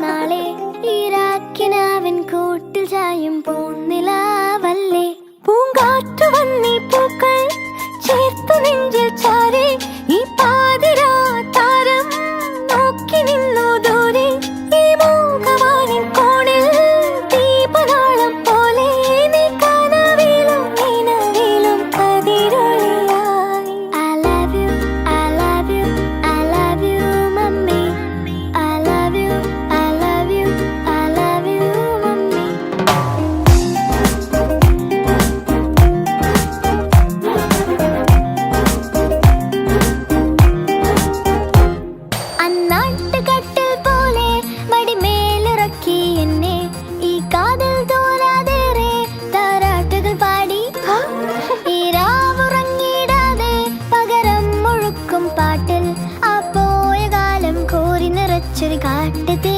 നാളെ ഈരാക്കിനാവിൻ കൂട്ടിൽ ചായും പൂന്നിലാവല്ലേ പൂങ്കാറ്റു വന്നീ പൂക്കൾ ചേർത്തു നെഞ്ചിൽ ചാരെ ഈ പാതിരാ താരം നോക്കി നിന്നു ദൂരെ ഈ മൂകവാനിൻ കോണിൽ ദീപനാളം പോലെ നീ കനവിലും നിലവിലും കതിരൊളിയായി I love you, I love you, I love you mummy I love you, I love you, I love you mummy അന്നാട്ടുകട്ടിൽ പോലെ വടിമേലിറക്കി എന്നെ ഈ കാതൽ തോരാതേറെ താരാട്ടുകൾ പാടി ഈ രാവുറങ്ങിടാതെ പകരം മുഴുക്കും പാട്ടിൽ ആ പോയ കാലം കോരി നിറച്ചൊരു കാട്ടുതേ